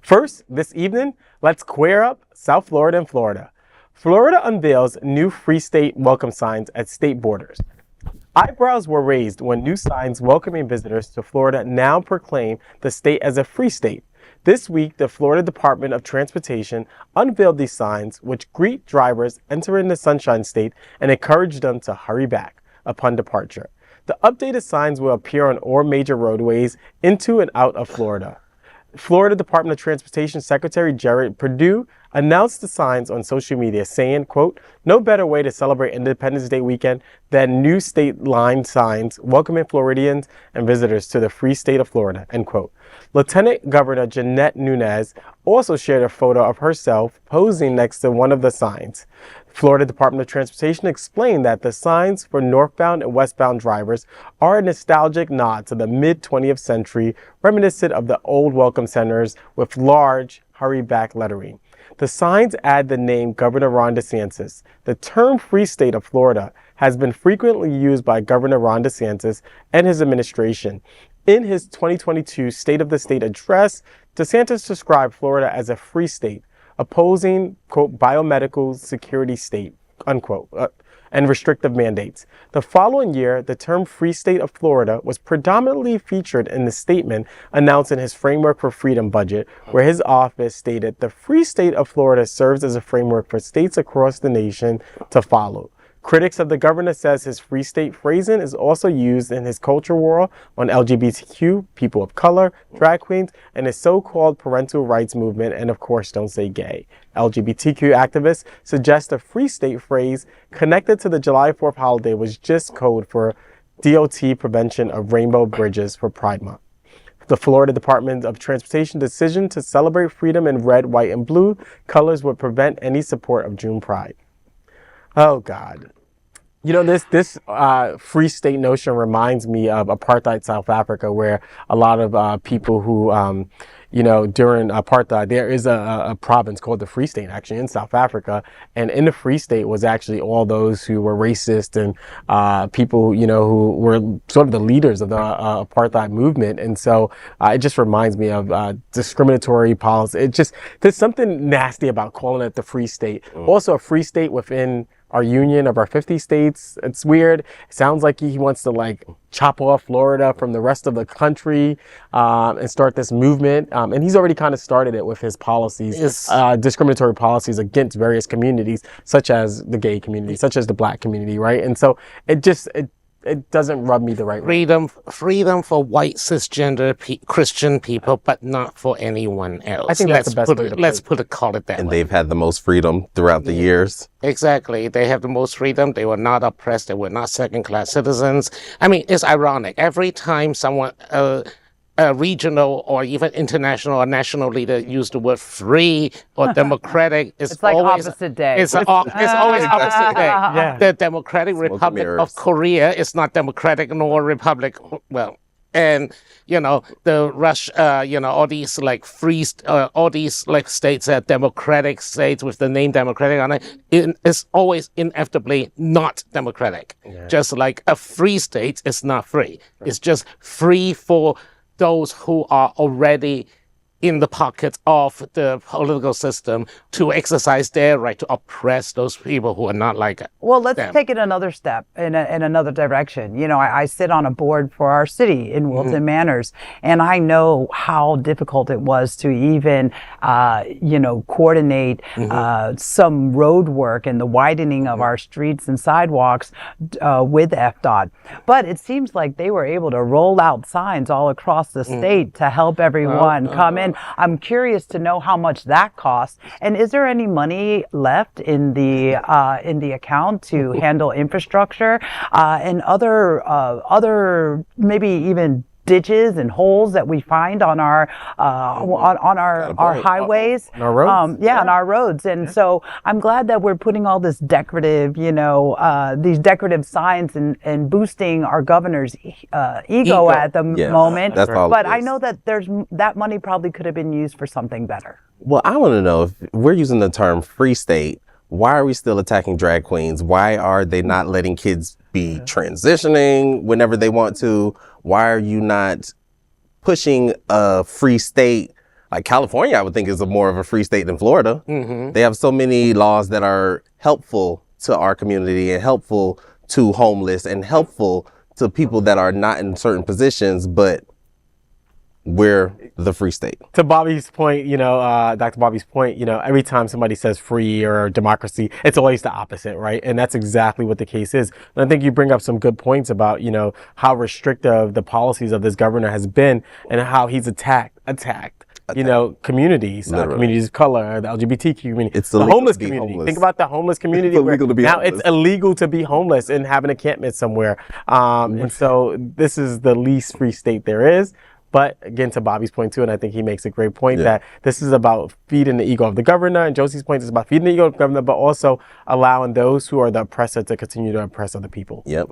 First, this evening, let's queer up South Florida and Florida. Florida unveils new Free State welcome signs at state borders. Eyebrows were raised when new signs welcoming visitors to Florida now proclaim the state as a free state. This week, the Florida Department of Transportation unveiled these signs, which greet drivers entering the Sunshine State and encourage them to hurry back upon departure. The updated signs will appear on all major roadways into and out of Florida. Florida Department of Transportation Secretary Jared Perdue announced the signs on social media, saying, quote, "No better way to celebrate Independence Day weekend than new state line signs welcoming Floridians and visitors to the free state of Florida," end quote. Lieutenant Governor Jeanette Nunez also shared a photo of herself posing next to one of the signs. Florida Department of Transportation explained that the signs for northbound and westbound drivers are a nostalgic nod to the mid-20th century, reminiscent of the old welcome centers with large hurry back lettering. The signs add the name Governor Ron DeSantis. The term Free State of Florida has been frequently used by Governor Ron DeSantis and his administration. In his 2022 State of the State address, DeSantis described Florida as a free state, opposing, quote, biomedical security state, unquote, and restrictive mandates. The following year, the term Free State of Florida was predominantly featured in the statement announcing his Framework for Freedom budget, where his office stated the Free State of Florida serves as a framework for states across the nation to follow. Critics of the governor says his free state phrasing is also used in his culture war on LGBTQ, people of color, drag queens, and his so-called parental rights movement, and of course, don't say gay. LGBTQ activists suggest the free state phrase connected to the July 4th holiday was just code for DOT prevention of rainbow bridges for Pride Month. The Florida Department of Transportation decision to celebrate freedom in red, white, and blue colors would prevent any support of June Pride. Oh, God. You know, this free state notion reminds me of apartheid South Africa, where a lot of people who, you know, during apartheid, there is a province called the Free State, actually, in South Africa. And in the Free State was actually all those who were racist and people, you know, who were sort of the leaders of the apartheid movement. And so it just reminds me of discriminatory policy. It just, there's something nasty about calling it the Free State. Also, a free state within our union of our 50 states. It's weird. It sounds like he wants to like chop off Florida from the rest of the country and start this movement. And he's already kind of started it with his policies, discriminatory policies against various communities, such as the gay community, such as the black community, right? And so it just, it doesn't rub me the right way. Freedom for white cisgender Christian people, but not for anyone else. I think that's the best way to put it. Call it that And way. they've had the most freedom throughout the years. Exactly. They have the most freedom. They were not oppressed. They were not second-class citizens. I mean, it's ironic. Every time someone, a regional or even international or national leader use the word free or democratic, it's like always opposite day. It's always opposite day. Yeah. The Democratic Republic of Korea is not democratic nor republic. Well, and you know the Russia, you know, all these like all these like states that democratic states with the name democratic on it, it's always inevitably not democratic. Yeah. Just like a free state is not free. Right. It's just free for those who are already in the pocket of the political system to exercise their right to oppress those people who are not like it. Well, let's take it another step in another direction. You know, I sit on a board for our city in Wilton Manors, and I know how difficult it was to even, you know, coordinate some road work and the widening of our streets and sidewalks with FDOT. But it seems like they were able to roll out signs all across the state to help everyone come in. I'm curious to know how much that costs, and is there any money left in the account to handle infrastructure and other maybe even ditches and holes that we find on our highways, on our roads. On our roads. And so I'm glad that we're putting all this decorative, you know, these decorative signs and boosting our governor's ego at the moment. That's all but I know that that money probably could have been used for something better. Well, I want to know, if we're using the term free state, why are we still attacking drag queens? Why are they not letting kids be transitioning whenever they want to? Why are you not pushing a free state Like California, I would think is more of a free state than Florida. Mm-hmm. They have so many laws that are helpful to our community and helpful to homeless and helpful to people that are not in certain positions, but we're the free state. To Bobby's point, Dr. Bobby's point, every time somebody says free or democracy, it's always the opposite, right? And that's exactly what the case is. And I think you bring up some good points about, how restrictive the policies of this governor has been and how he's attacked, communities, communities of color, the LGBTQ community, It's the illegal homeless to be community. homeless. Think about the homeless community. It's illegal to be now homeless. it's illegal to be homeless and have an encampment somewhere. And so this is the least free state there is. But again, to Bobby's point too, and I think he makes a great point that this is about feeding the ego of the governor, and Josie's point is about feeding the ego of the governor, but also allowing those who are the oppressor to continue to oppress other people. Yep.